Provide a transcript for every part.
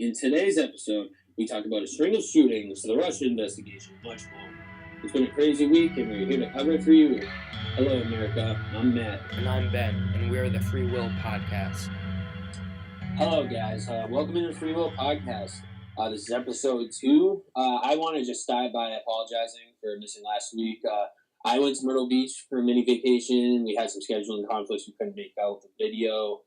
In today's episode, we talk about a string of shootings, the Russia investigation, much more. It's been a crazy week, and we're here to cover it for you. Hello, America. I'm Matt. And I'm Ben, and we're the Free Will Podcast. Hello, guys. Welcome to the Free Will Podcast. This is episode 2. I want to just start by apologizing for missing last week. I went to Myrtle Beach for a mini vacation. We had some scheduling conflicts. We couldn't make out the video.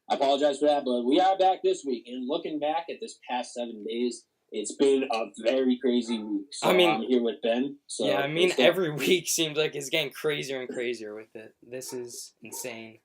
I apologize for that, but we are back this week. And looking back at this past 7 days, it's been a very crazy week. So I'm here with Ben. So every week seems like it's getting crazier and crazier with it. This is insane.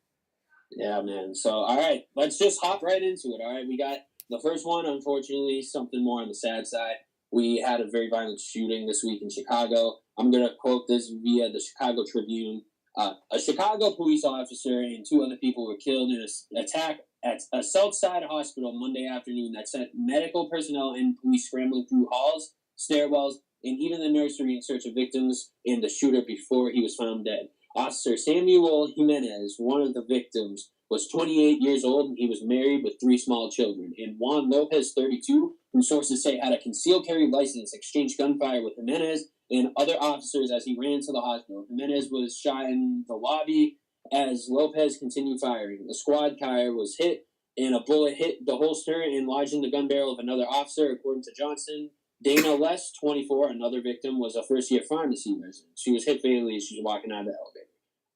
Yeah, man. So, all right, let's just hop right into it. All right, we got the first one, unfortunately, something more on the sad side. We had a very violent shooting this week in Chicago. I'm going to quote this via the Chicago Tribune. A Chicago police officer and 2 other people were killed in an attack at a Southside hospital Monday afternoon that sent medical personnel and police scrambling through halls, stairwells, and even the nursery in search of victims and the shooter before he was found dead. Officer Samuel Jimenez, one of the victims, was 28 years old and he was married with 3 small children. And Juan Lopez, 32, whom sources say had a concealed carry license, exchanged gunfire with Jimenez and other officers as he ran to the hospital. Jimenez was shot in the lobby as Lopez continued firing. The squad car was hit and a bullet hit the holster and lodged in the gun barrel of another officer, according to Johnson. Dana Less, 24, another victim, was a first-year pharmacy resident. She was hit fatally as she was walking out of the elevator.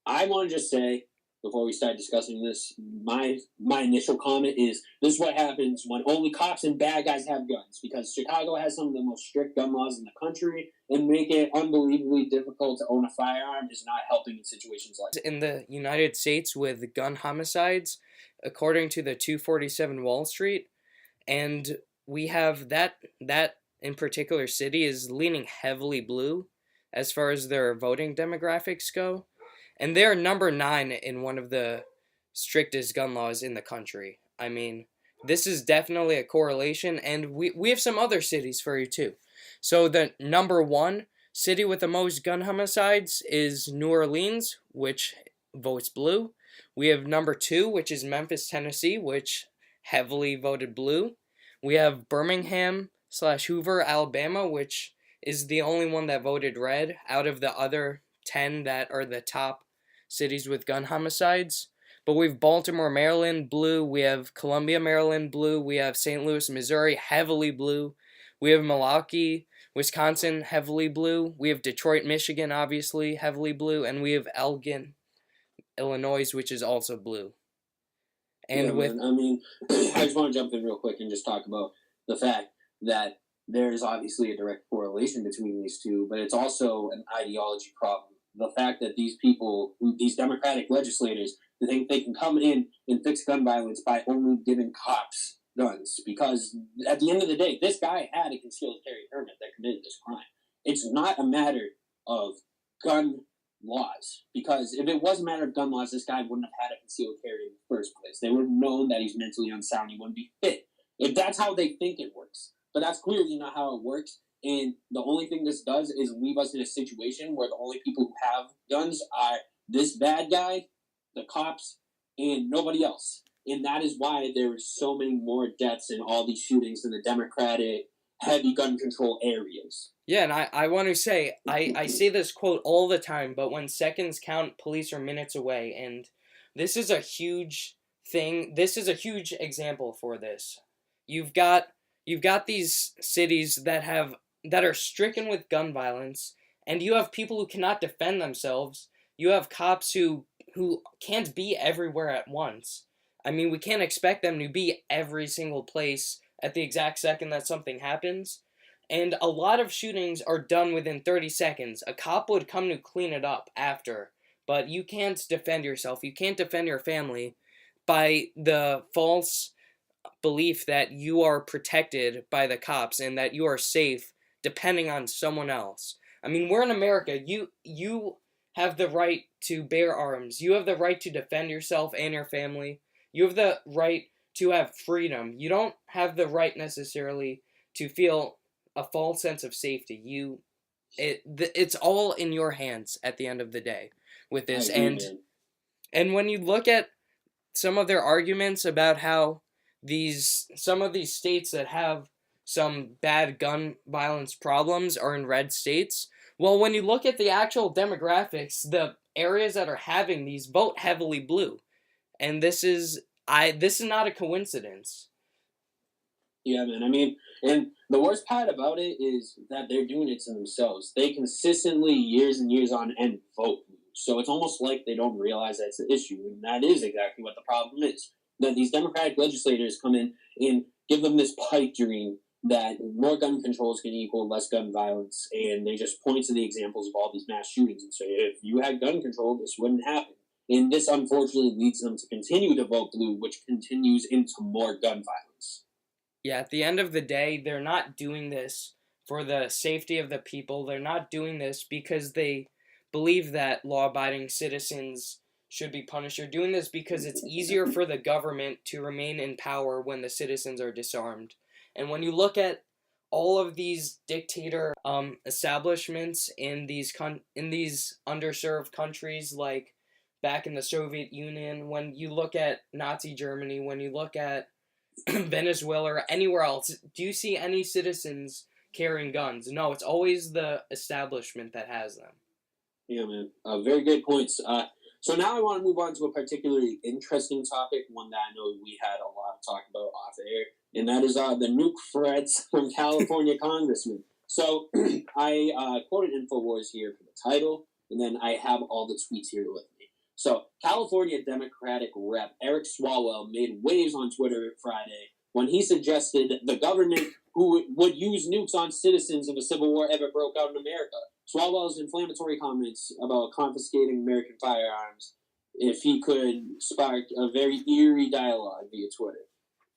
I want to just say, before we start discussing this, my initial comment is this is what happens when only cops and bad guys have guns, because Chicago has some of the most strict gun laws in the country, and making it unbelievably difficult to own a firearm is not helping in situations like this. In the United States with gun homicides, according to the 247 Wall Street, and we have that in particular city is leaning heavily blue as far as their voting demographics go. And they're number 9 in one of the strictest gun laws in the country. I mean, this is definitely a correlation, and we have some other cities for you too. So the number 1 city with the most gun homicides is New Orleans, which votes blue. We have number 2, which is Memphis, Tennessee, which heavily voted blue. We have Birmingham/Hoover, Alabama, which is the only one that voted red out of the other 10 that are the top cities with gun homicides. But we have Baltimore, Maryland, blue. We have Columbia, Maryland, blue. We have St. Louis, Missouri, heavily blue. We have Milwaukee, Wisconsin, heavily blue. We have Detroit, Michigan, obviously, heavily blue. And we have Elgin, Illinois, which is also blue. And I just want to jump in real quick and just talk about the fact that there is obviously a direct correlation between these two, but it's also an ideology problem. The fact that these people, these Democratic legislators, think they can come in and fix gun violence by only giving cops guns. Because at the end of the day, this guy had a concealed carry permit that committed this crime. It's not a matter of gun laws. Because if it was a matter of gun laws, this guy wouldn't have had a concealed carry in the first place. They would have known that he's mentally unsound. He wouldn't be fit. If that's how they think it works. But that's clearly not how it works. And the only thing this does is leave us in a situation where the only people who have guns are this bad guy, the cops, and nobody else. And that is why there are so many more deaths in all these shootings in the Democratic heavy gun control areas. Yeah, and I want to say, I say this quote all the time, but when seconds count, police are minutes away. And this is a huge thing. This is a huge example for this. You've got these cities that are stricken with gun violence, and you have people who cannot defend themselves. You have cops who can't be everywhere at once. I mean, we can't expect them to be every single place at the exact second that something happens. And a lot of shootings are done within 30 seconds. A cop would come to clean it up after, but you can't defend yourself. You can't defend your family by the false belief that you are protected by the cops and that you are safe depending on someone else. I mean, we're in America. You have the right to bear arms. You have the right to defend yourself and your family. You have the right to have freedom. You don't have the right necessarily to feel a false sense of safety. It's all in your hands at the end of the day with this. And when you look at some of their arguments about how some of these states that have some bad gun violence problems are in red states. Well, when you look at the actual demographics, the areas that are having these vote heavily blue. And this is not a coincidence. Yeah, man. I mean, and the worst part about it is that they're doing it to themselves. They consistently, years and years on end, vote blue. So it's almost like they don't realize that's the issue. And that is exactly what the problem is. That these Democratic legislators come in and give them this pipe dream that more gun control is going to equal less gun violence. And they just point to the examples of all these mass shootings and say, if you had gun control, this wouldn't happen. And this unfortunately leads them to continue to vote blue, which continues into more gun violence. Yeah, at the end of the day, they're not doing this for the safety of the people. They're not doing this because they believe that law-abiding citizens should be punished. They're doing this because it's easier for the government to remain in power when the citizens are disarmed. And when you look at all of these dictator establishments in these underserved countries, like back in the Soviet Union, when you look at Nazi Germany, when you look at Venezuela or anywhere else, do you see any citizens carrying guns? No, it's always the establishment that has them. Yeah, man. Very good points. So now I want to move on to a particularly interesting topic, one that I know we had a lot to talk about off air, and that is the nuke threats from California congressmen. So I quoted InfoWars here for the title, and then I have all the tweets here with me. So California Democratic Rep. Eric Swalwell made waves on Twitter Friday when he suggested the government who would use nukes on citizens if a civil war ever broke out in America. Swalwell's inflammatory comments about confiscating American firearms if he could spark a very eerie dialogue via Twitter.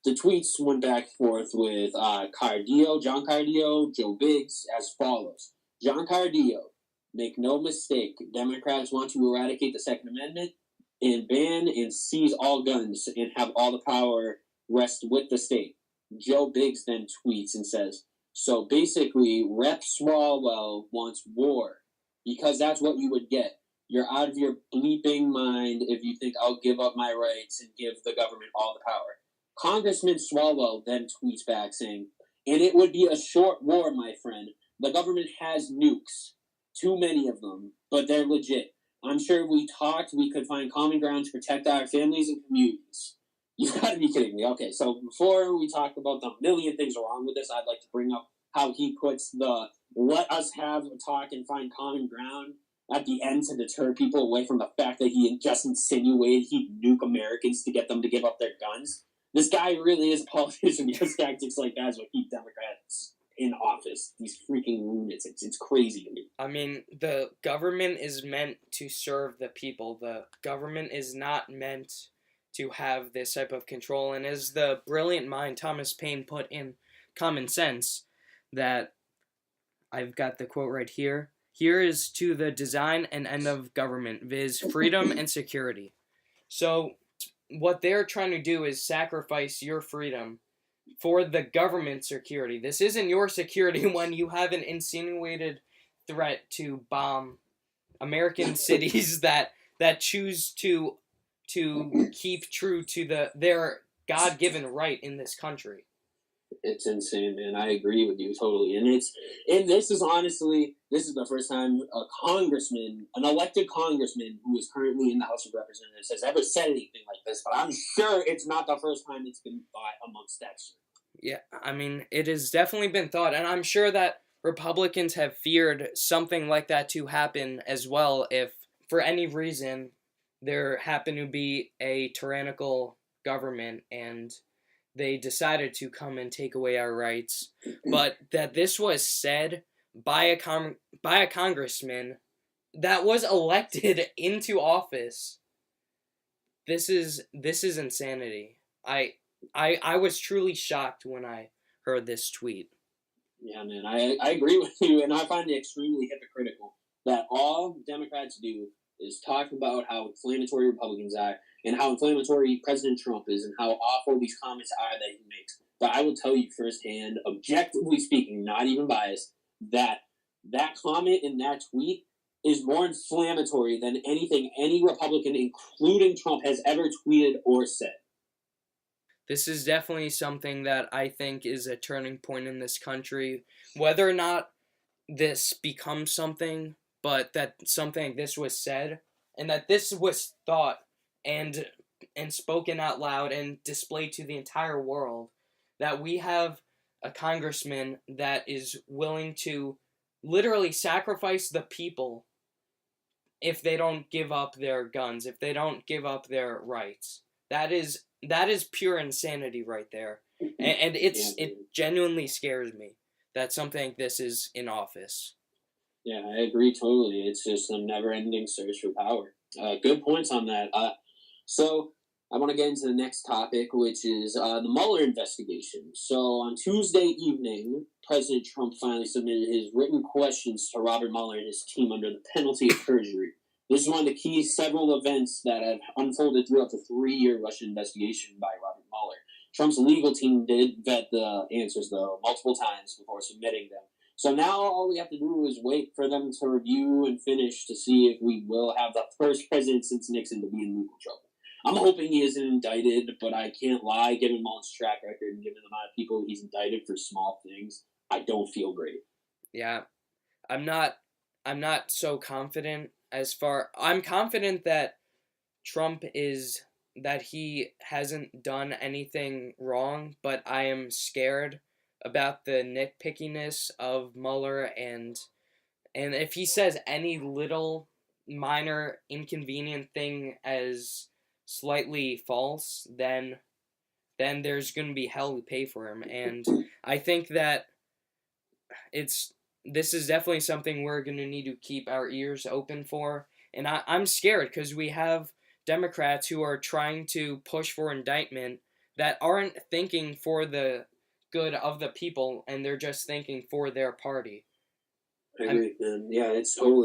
The tweets went back and forth with John Cardillo, Joe Biggs, as follows. John Cardillo, make no mistake, Democrats want to eradicate the Second Amendment and ban and seize all guns and have all the power rest with the state. Joe Biggs then tweets and says, so basically, Rep. Swalwell wants war because that's what you would get. You're out of your bleeping mind if you think I'll give up my rights and give the government all the power. Congressman Swalwell then tweets back saying, and it would be a short war, my friend. The government has nukes. Too many of them, but they're legit. I'm sure if we talked, we could find common ground to protect our families and communities. You've got to be kidding me. Okay, so before we talk about the million things wrong with this, I'd like to bring up how he puts the let us have a talk and find common ground at the end to deter people away from the fact that he just insinuated he'd nuke Americans to get them to give up their guns. This guy really is a politician because tactics like that is what keep Democrats in office. These freaking lunatics. It's crazy to me. I mean, the government is meant to serve the people. The government is not meant to have this type of control. And as the brilliant mind Thomas Paine put in Common Sense, that I've got the quote right here. Here is to the design and end of government, viz. Freedom and security. So what they're trying to do is sacrifice your freedom for the government security. This isn't your security when you have an insinuated threat to bomb American cities that choose to keep true to their God-given right in this country. It's insane, man. I agree with you totally. And this is the first time an elected congressman who is currently in the House of Representatives has ever said anything like this, but I'm sure it's not the first time it's been thought amongst that shit. Yeah, I mean, it has definitely been thought, and I'm sure that Republicans have feared something like that to happen as well if, for any reason, there happened to be a tyrannical government and they decided to come and take away our rights. But that this was said by a congressman that was elected into office. This is insanity. I was truly shocked when I heard this tweet. Yeah, man, I agree with you, and I find it extremely hypocritical that all Democrats do is talk about how inflammatory Republicans are and how inflammatory President Trump is and how awful these comments are that he makes. But I will tell you firsthand, objectively speaking, not even biased, that comment in that tweet is more inflammatory than anything any Republican, including Trump, has ever tweeted or said. This is definitely something that I think is a turning point in this country. Whether or not this becomes something, but that something like this was said, and that this was thought and spoken out loud and displayed to the entire world, that we have a congressman that is willing to literally sacrifice the people if they don't give up their guns, if they don't give up their rights. That is pure insanity right there, and it genuinely scares me that something like this is in office. Yeah, I agree totally. It's just a never-ending search for power. Good points on that. So I want to get into the next topic, which is the Mueller investigation. So on Tuesday evening, President Trump finally submitted his written questions to Robert Mueller and his team under the penalty of perjury. This is one of the key several events that have unfolded throughout the 3-year Russian investigation by Robert Mueller. Trump's legal team did vet the answers, though, multiple times before submitting them. So now all we have to do is wait for them to review and finish to see if we will have the first president since Nixon to be in legal trouble. I'm hoping he isn't indicted, but I can't lie, given Mueller's track record and given the amount of people he's indicted for small things, I don't feel great. Yeah, I'm not so confident I'm confident that that he hasn't done anything wrong, but I am scared about the nitpickiness of Mueller, and if he says any little minor inconvenient thing as slightly false, then there's going to be hell to pay for him. And I think that this is definitely something we're going to need to keep our ears open for. And I'm scared because we have Democrats who are trying to push for indictment that aren't thinking for the good of the people, and they're just thinking for their party. I agree, man. Yeah,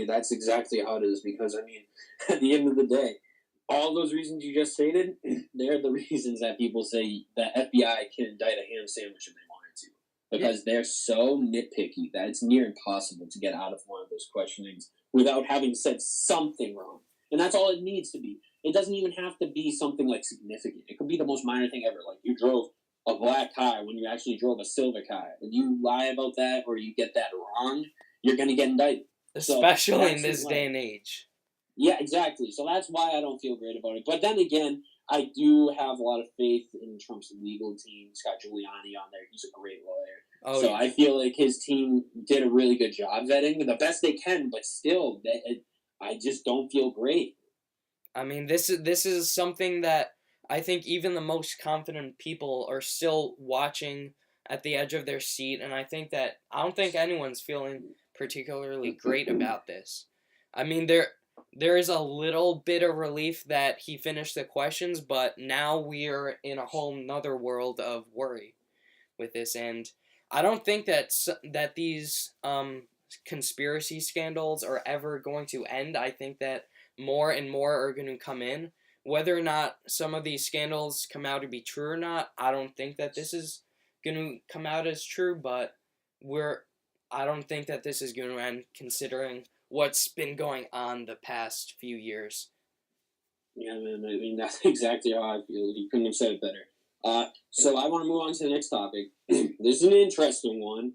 that's exactly how it is, because, I mean, at the end of the day, all those reasons you just stated, they're the reasons that people say the FBI can indict a ham sandwich if they wanted to. Because they're so nitpicky that it's near impossible to get out of one of those questionings without having said something wrong. And that's all it needs to be. It doesn't even have to be something like significant. It could be the most minor thing ever. Like you drove a black car when you actually drove a silver car. If you lie about that or you get that wrong, you're going to get indicted. Especially in this day and age. Yeah, exactly. So that's why I don't feel great about it. But then again, I do have a lot of faith in Trump's legal team. Scott Giuliani on there. He's a great lawyer. So I feel like his team did a really good job vetting the best they can, but still, I just don't feel great. I mean, this is something that I think even the most confident people are still watching at the edge of their seat, and I don't think anyone's feeling particularly great about this. I mean, there is a little bit of relief that he finished the questions, but now we're in a whole nother world of worry with this, and I don't think that these conspiracy scandals are ever going to end. I think that more and more are going to come in. Whether or not some of these scandals come out to be true or not, I don't think that this is going to come out as true, but I don't think that this is going to end considering what's been going on the past few years. Yeah, man. I mean, that's exactly how I feel. You couldn't have said it better. So I want to move on to the next topic. This is an interesting one.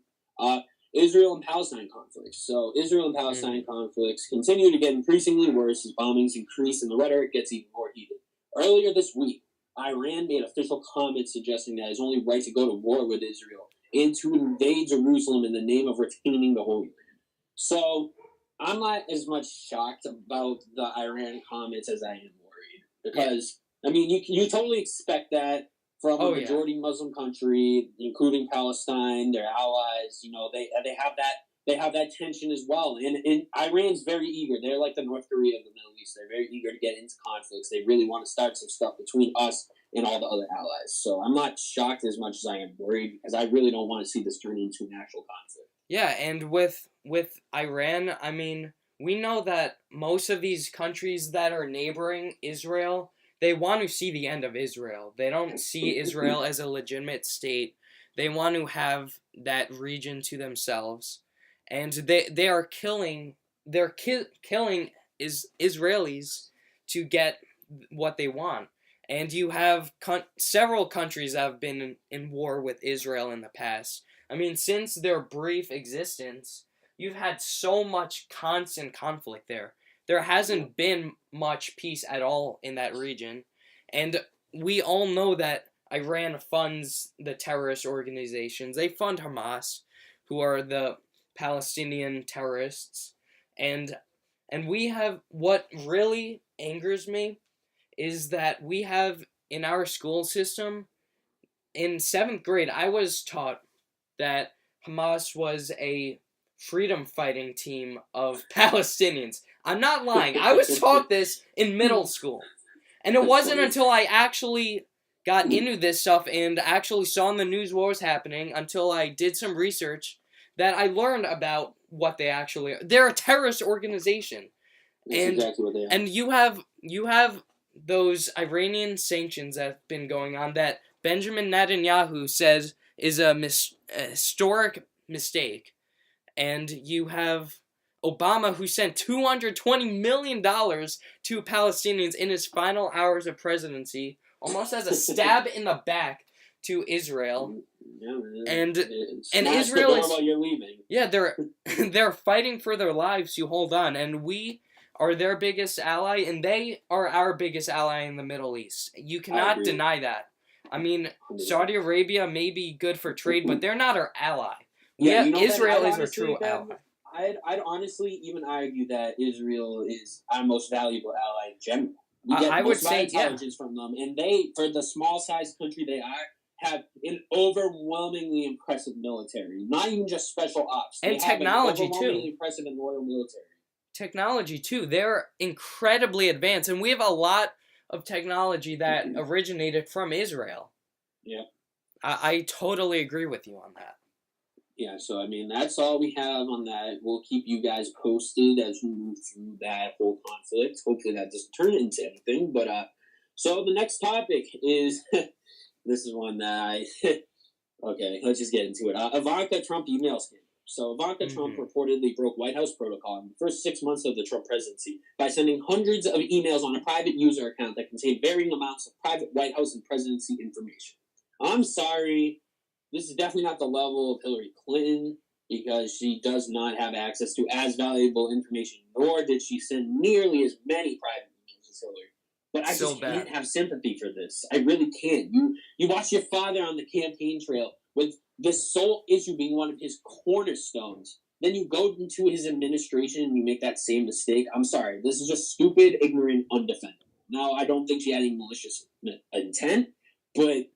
Israel and Palestine conflicts. So Israel and Palestine conflicts continue to get increasingly worse as bombings increase and the rhetoric gets even more heated. Earlier this week, Iran made official comments suggesting that it's only right to go to war with Israel and to invade Jerusalem in the name of retaining the Holy Land. So I'm not as much shocked about the Iran comments as I am worried. Because, I mean, you totally expect that from a majority Muslim country, including Palestine, their allies. You know, they have that tension as well. And Iran's very eager. They're like the North Korea of the Middle East. They're very eager to get into conflicts. They really want to start some stuff between us and all the other allies. So I'm not shocked as much as I am worried, because I really don't want to see this turn into an actual conflict. Yeah, and with Iran, I mean, we know that most of these countries that are neighboring Israel, they want to see the end of Israel. They don't see Israel as a legitimate state. They want to have that region to themselves, and they are killing Israelis to get what they want. And you have several countries that have been in war with Israel in the past. I mean, since their brief existence, you've had so much constant conflict there. There hasn't been much peace at all in that region. And we all know that Iran funds the terrorist organizations. They fund Hamas, who are the Palestinian terrorists. And we have, what really angers me is that we have in our school system, in 7th grade, I was taught that Hamas was a freedom fighting team of Palestinians. I'm not lying. I was taught this in middle school. And it wasn't until I actually got into this stuff and actually saw in the news what was happening, until I did some research, that I learned about what they actually are. They're a terrorist organization. That's exactly what they are. And you have those Iranian sanctions that have been going on that Benjamin Netanyahu says is a historic mistake. And you have Obama, who sent $220 million to Palestinians in his final hours of presidency, almost as a stab in the back to Israel. Yeah, and Israel is, while you're leaving. Yeah, they're fighting for their lives to hold on, and we are their biggest ally, and they are our biggest ally in the Middle East. You cannot deny that. I mean, Saudi Arabia may be good for trade, but they're not our ally. Yeah, Israel is our true ally. I'd honestly even argue that Israel is our most valuable ally in general. We get I would say intelligence from them, and they, for the small-sized country they are, have an overwhelmingly impressive military. Not even just special ops. And technology, too. Overwhelmingly impressive and loyal military. Technology, too. They're incredibly advanced, and we have a lot of technology that originated from Israel. Yeah. I totally agree with you on that. Yeah, so, I mean, that's all we have on that. We'll keep you guys posted as we move through that whole conflict. Hopefully that doesn't turn into anything. But, so the next topic is, this is one that I, okay, let's just get into it. Ivanka Trump email scandal. So Ivanka Trump reportedly broke White House protocol in the first 6 months of the Trump presidency by sending hundreds of emails on a private user account that contained varying amounts of private White House and presidency information. I'm sorry. This is definitely not the level of Hillary Clinton, because she does not have access to as valuable information, nor did she send nearly as many private emails as Hillary. But I just can't have sympathy for this. I really can't. You watch your father on the campaign trail with this sole issue being one of his cornerstones. Then you go into his administration and you make that same mistake. I'm sorry. This is just stupid, ignorant, undefendable. Now, I don't think she had any malicious intent, but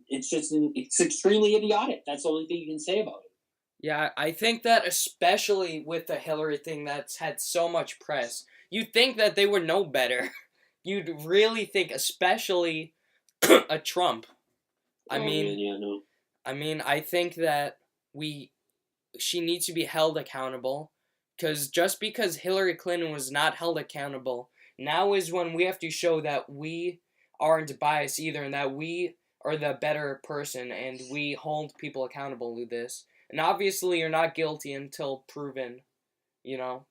it's extremely idiotic. That's the only thing you can say about it. Yeah, I think that especially with the Hillary thing that's had so much press, you'd think that they would know better. You'd really think, especially a Trump. I mean, I think that she needs to be held accountable, because just because Hillary Clinton was not held accountable, now is when we have to show that we aren't biased either, and that we are the better person, and we hold people accountable to this. And obviously, you're not guilty until proven, you know.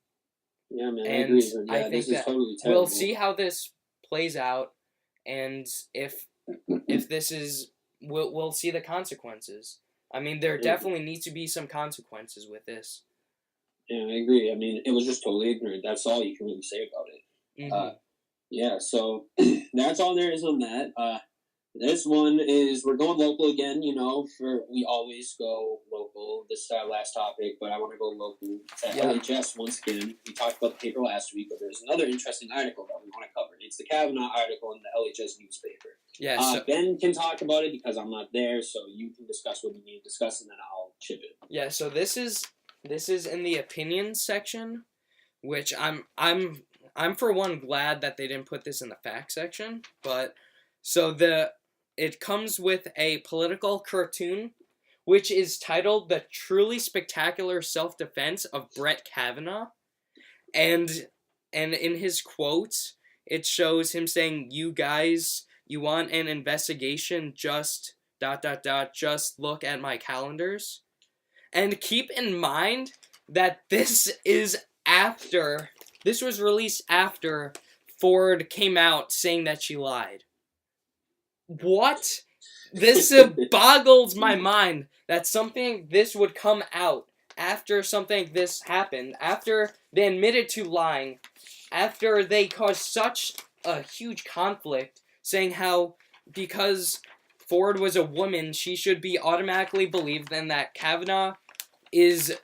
Yeah, man, and I agree. Yeah, I think that totally terrible. We'll see how this plays out, and if this is, we'll see the consequences. I mean, there definitely needs to be some consequences with this. Yeah, I agree. I mean, it was just totally ignorant. That's all you can really say about it. Yeah, so that's all there is on that. This one is, we're going local again, we always go local. This is our last topic, but I want to go local to LHS once again. We talked about the paper last week, but there's another interesting article that we want to cover. It's the Kavanaugh article in the LHS newspaper. Yeah, Ben can talk about it because I'm not there, so you can discuss what you need to discuss, and then I'll chip it. Yeah, so this is in the opinions section, which I'm for one glad that they didn't put this in the facts section, but so it comes with a political cartoon, which is titled "The Truly Spectacular Self-Defense of Brett Kavanaugh," and in his quotes, it shows him saying, "You guys, you want an investigation? Just ... just look at my calendars." And keep in mind that this was released after Ford came out saying that she lied. What? This boggles my mind that something this would come out after something this happened, after they admitted to lying, after they caused such a huge conflict, saying how because Ford was a woman, she should be automatically believed, and that Kavanaugh is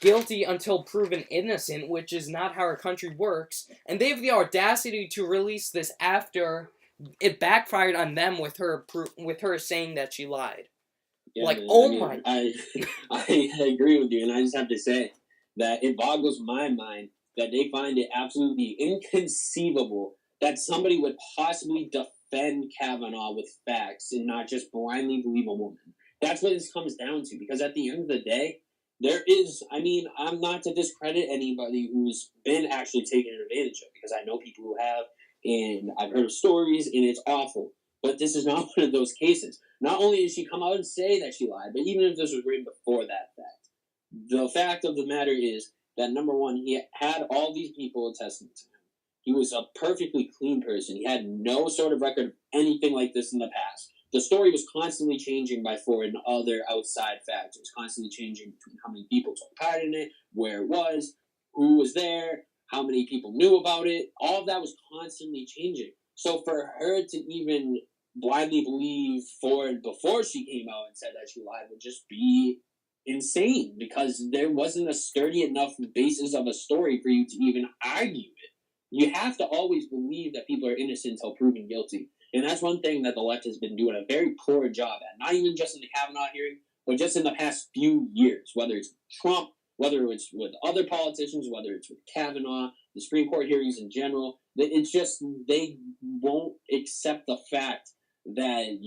guilty until proven innocent, which is not how our country works. And they have the audacity to release this after it backfired on them with her saying that she lied. Yeah, like, man, oh I mean, my. I agree with you, and I just have to say that it boggles my mind that they find it absolutely inconceivable that somebody would possibly defend Kavanaugh with facts and not just blindly believe a woman. That's what this comes down to, because at the end of the day, there is, I mean, I'm not to discredit anybody who's been actually taken advantage of, because I know people who have, and I've heard of stories, and it's awful. But this is not one of those cases. Not only did she come out and say that she lied, but even if this was written before that fact, the fact of the matter is that, number one, he had all these people attesting to him. He was a perfectly clean person. He had no sort of record of anything like this in the past. The story was constantly changing by Ford and other outside factors, constantly changing between how many people took part in it, where it was, who was there, how many people knew about it. All of that was constantly changing. So for her to even blindly believe Ford before she came out and said that she lied would just be insane, because there wasn't a sturdy enough basis of a story for you to even argue it. You have to always believe that people are innocent until proven guilty. And that's one thing that the left has been doing a very poor job at, not even just in the Kavanaugh hearing, but just in the past few years, whether it's Trump, whether it's with other politicians, whether it's with Kavanaugh, the Supreme Court hearings in general. It's just they won't accept the fact that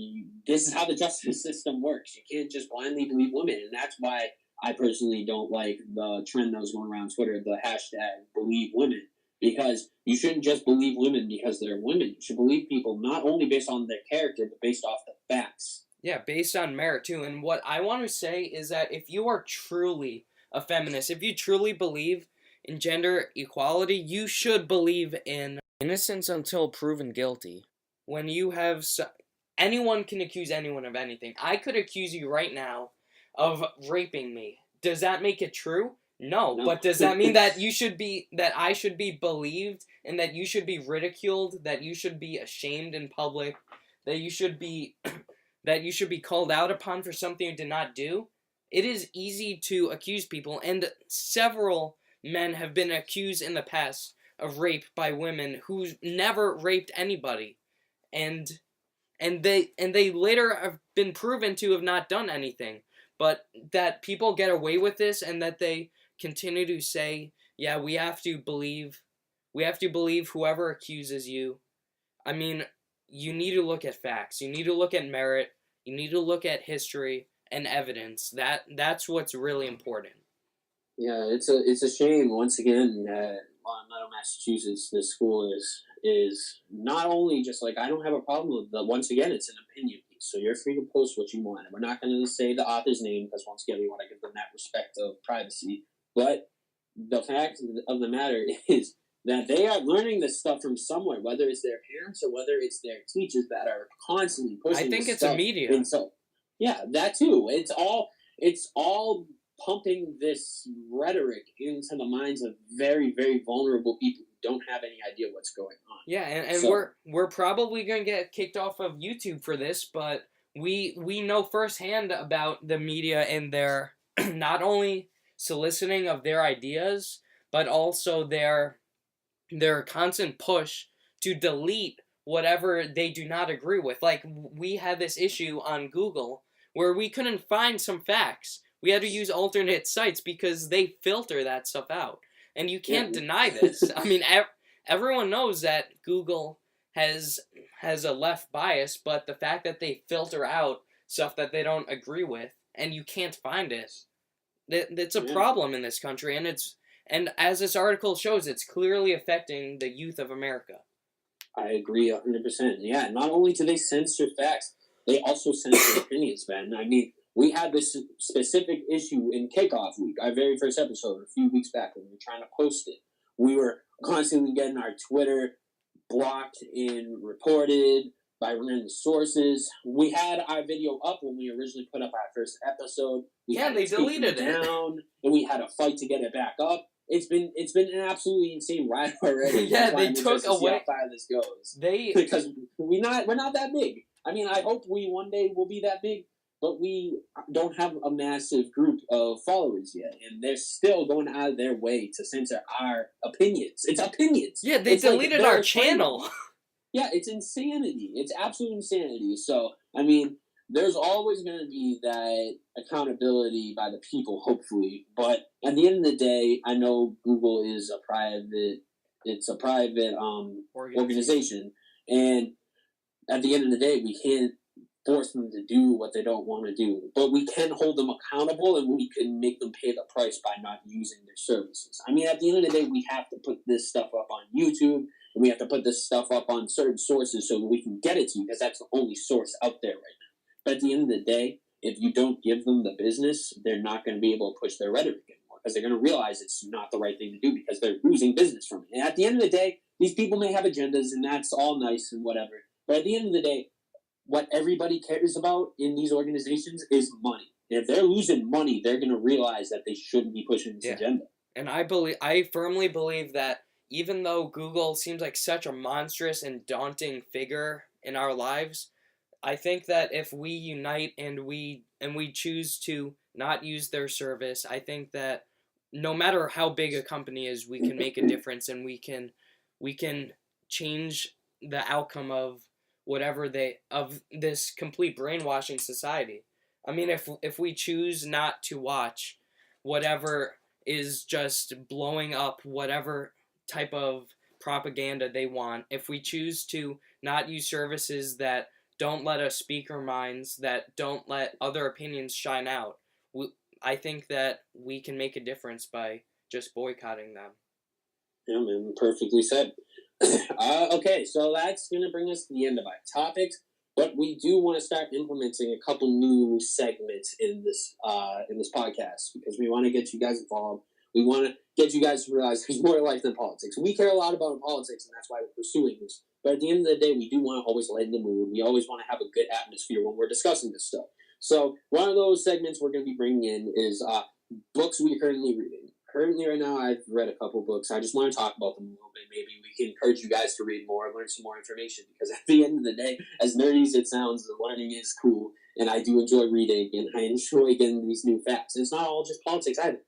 this is how the justice system works. You can't just blindly believe women, and that's why I personally don't like the trend that was going around Twitter, the hashtag believe women, because you shouldn't just believe women because they're women. You should believe people not only based on their character, but based off the facts. Yeah, based on merit too. And what I want to say is that if you are truly a feminist, if you truly believe in gender equality, you should believe in innocence until proven guilty. When you have anyone can accuse anyone of anything. I could accuse you right now of raping me. Does that make it true? No. But does that mean that I should be believed, and that you should be ridiculed, that you should be ashamed in public, that you should be called out upon for something you did not do? It is easy to accuse people, and several men have been accused in the past of rape by women who never raped anybody, and they later have been proven to have not done anything. But that people get away with this, and that they continue to say, yeah, we have to believe whoever accuses you. I mean, you need to look at facts. You need to look at merit. You need to look at history and evidence. That's what's really important. Yeah, it's a shame once again that Meadow, Massachusetts, this school is not only just like, I don't have a problem with, but once again, it's an opinion piece, so you're free to post what you want. And we're not going to say the author's name, because once again, we want to give them that respect of privacy. But the fact of the matter is that they are learning this stuff from somewhere, whether it's their parents or whether it's their teachers that are constantly pushing. I think it's a media. Yeah, that too. It's all pumping this rhetoric into the minds of very, very vulnerable people who don't have any idea what's going on. Yeah, and so, we're probably going to get kicked off of YouTube for this, but we know firsthand about the media and their not only soliciting of their ideas, but also their constant push to delete whatever they do not agree with. Like, we had this issue on Google where we couldn't find some facts. We had to use alternate sites because they filter that stuff out. And you can't deny this. I mean, everyone knows that Google has a left bias, but the fact that they filter out stuff that they don't agree with and you can't find it, that's a problem in this country. And as this article shows, it's clearly affecting the youth of America. I agree 100%. Yeah, not only do they censor facts, they also censor opinions, man. I mean, we had this specific issue in Kickoff Week, our very first episode, a few weeks back when we were trying to post it. We were constantly getting our Twitter blocked and reported. by running the sources. We had our video up when we originally put up our first episode. They deleted it down, and we had a fight to get it back up. It's been an absolutely insane ride already. They took away. How far this goes. Because we're not that big. I mean, I hope we one day will be that big, but we don't have a massive group of followers yet, and they're still going out of their way to censor our opinions. It's opinions. Yeah, they deleted our channel. Yeah, it's insanity. It's absolute insanity. So, I mean, there's always going to be that accountability by the people, hopefully. But at the end of the day, I know Google is a private organization. And at the end of the day, we can't force them to do what they don't want to do. But we can hold them accountable, and we can make them pay the price by not using their services. I mean, at the end of the day, we have to put this stuff up on YouTube. And we have to put this stuff up on certain sources so we can get it to you, because that's the only source out there right now. But at the end of the day, if you don't give them the business, they're not going to be able to push their rhetoric anymore, because they're going to realize it's not the right thing to do, because they're losing business from it. And at the end of the day, these people may have agendas, and that's all nice and whatever. But at the end of the day, what everybody cares about in these organizations is money. And if they're losing money, they're going to realize that they shouldn't be pushing this agenda. And I firmly believe that even though Google seems like such a monstrous and daunting figure in our lives, I think that if we unite and we choose to not use their service, I think that no matter how big a company is, we can make a difference, and we can change the outcome of this complete brainwashing society. I mean, if we choose not to watch whatever is just blowing up whatever type of propaganda they want, if we choose to not use services that don't let us speak our minds, that don't let other opinions shine out, I think that we can make a difference by just boycotting them. Yeah, man, perfectly said. Okay, so that's going to bring us to the end of our topics, but we do want to start implementing a couple new segments in this podcast, because we want to get you guys involved. We want to get you guys to realize there's more life than politics. We care a lot about politics, and that's why we're pursuing this. But at the end of the day, we do want to always lighten the mood. We always want to have a good atmosphere when we're discussing this stuff. So one of those segments we're going to be bringing in is books we're currently reading. Currently, right now, I've read a couple books. I just want to talk about them a little bit. Maybe we can encourage you guys to read more, learn some more information. Because at the end of the day, as nerdy as it sounds, the learning is cool. And I do enjoy reading, and I enjoy getting these new facts. And it's not all just politics either.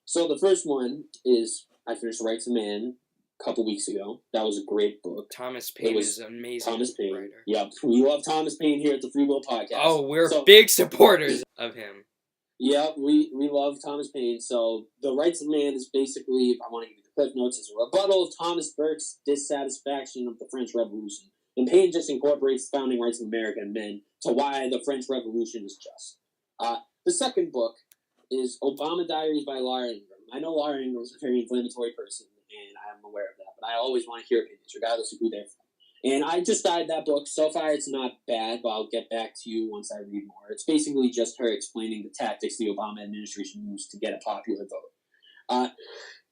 So the first one is, I finished Rights of Man a couple weeks ago. That was a great book. Thomas Paine is an amazing Thomas Paine. writer. Yeah, we love Thomas Paine here at the Free Will Podcast. Oh, we're big supporters of him. Yeah, we love Thomas Paine. So the Rights of Man is basically, if I want to give you the cliff notes, is a rebuttal of Thomas Burke's dissatisfaction of the French Revolution. And Paine just incorporates the founding rights of American men to why the French Revolution is just. The second book is Obama Diaries by Laura Ingraham. I know Laura Ingraham is a very inflammatory person, and I'm aware of that, but I always want to hear opinions, regardless of who they're from. And I just started that book. So far, it's not bad, but I'll get back to you once I read more. It's basically just her explaining the tactics the Obama administration used to get a popular vote.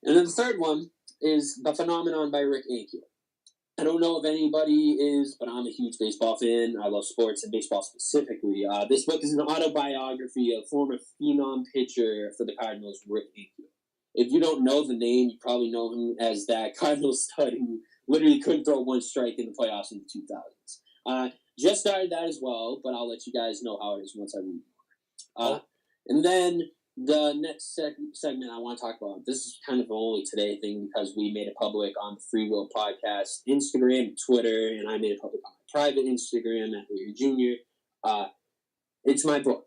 And then the third one is The Phenomenon by Rick Ankiel. I don't know if anybody is, but I'm a huge baseball fan. I love sports and baseball specifically. This book is an autobiography of former phenom pitcher for the Cardinals, Rick Ankiel. If you don't know the name, you probably know him as that Cardinals stud who literally couldn't throw one strike in the playoffs in the 2000s. Just started that as well, but I'll let you guys know how it is once I read more. And then the next segment I want to talk about, this is kind of an only today thing because we made it public on the Free Will Podcast Instagram, Twitter, and I made it public on my private Instagram at Larry Jr. It's my book.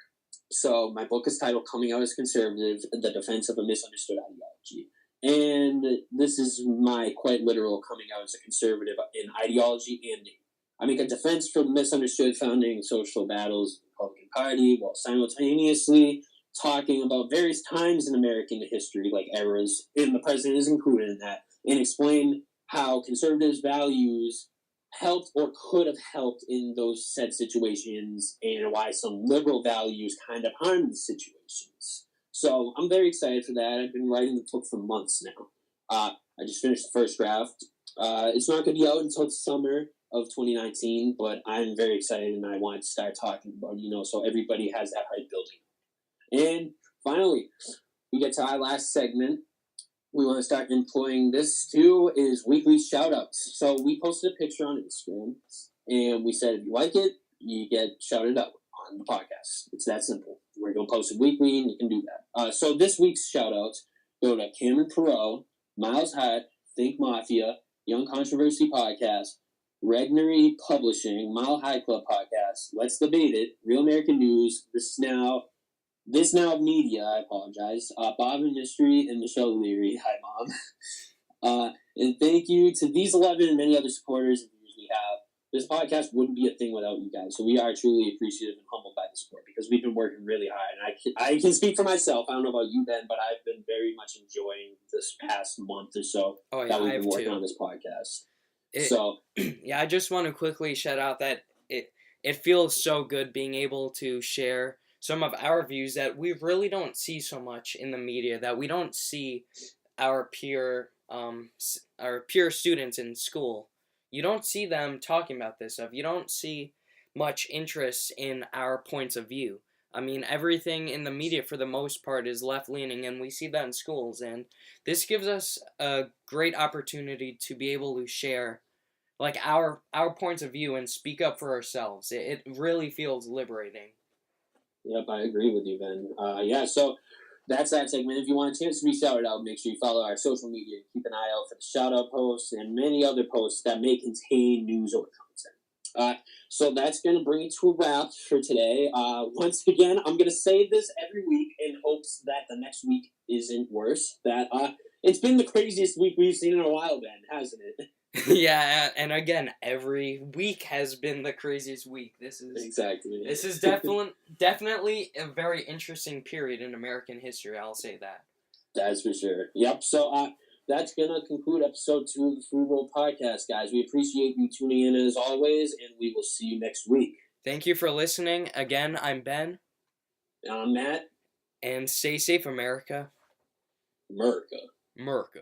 So my book is titled Coming Out as Conservative, The Defense of a Misunderstood Ideology. And this is my quite literal coming out as a conservative in ideology and name. I make a defense for the misunderstood founding social battles of the Republican Party while simultaneously talking about various times in American history, like eras, and the president is included in that, and explain how conservatives' values helped or could have helped in those said situations, and why some liberal values kind of harmed the situations. So I'm very excited for that. I've been writing the book for months now. I just finished the first draft. It's not going to be out until the summer of 2019, but I'm very excited and I want to start talking about it, so everybody has that hype building. And finally, we get to our last segment. We want to start employing this too, is weekly shoutouts. So we posted a picture on Instagram and we said if you like it, you get shouted out on the podcast. It's that simple. We're going to post it weekly and you can do that. So this week's shoutouts go to Cameron Perot, Miles Hyatt, Think Mafia, Young Controversy Podcast, Regnery Publishing, Mile High Club Podcast, Let's Debate It, Real American News, This Now Media, I apologize, Bob and Mystery, and Michelle Leary. Hi, Mom. And thank you to these 11 and many other supporters and viewers we have. This podcast wouldn't be a thing without you guys, so we are truly appreciative and humbled by the support because we've been working really hard. And I can speak for myself. I don't know about you, Ben, but I've been very much enjoying this past month or so that we've been working on this podcast. Yeah, I just want to quickly shout out that it feels so good being able to share some of our views that we really don't see so much in the media, that we don't see our peer students in school. You don't see them talking about this stuff. You don't see much interest in our points of view. I mean, everything in the media for the most part is left-leaning, and we see that in schools. And this gives us a great opportunity to be able to share like our points of view and speak up for ourselves. It really feels liberating. Yep, I agree with you, Ben. So that's that segment. If you want a chance to be shouted out, make sure you follow our social media. Keep an eye out for the shout-out posts and many other posts that may contain news or content. So that's going to bring it to a wrap for today. Once again, I'm going to say this every week in hopes that the next week isn't worse. That it's been the craziest week we've seen in a while, Ben, hasn't it? Yeah, and again, every week has been the craziest week. This is definitely a very interesting period in American history. I'll say that. That's for sure. Yep. So that's gonna conclude episode 2 of the Food Roll Podcast, guys. We appreciate you tuning in as always, and we will see you next week. Thank you for listening. Again, I'm Ben. And I'm Matt. And stay safe, America. America.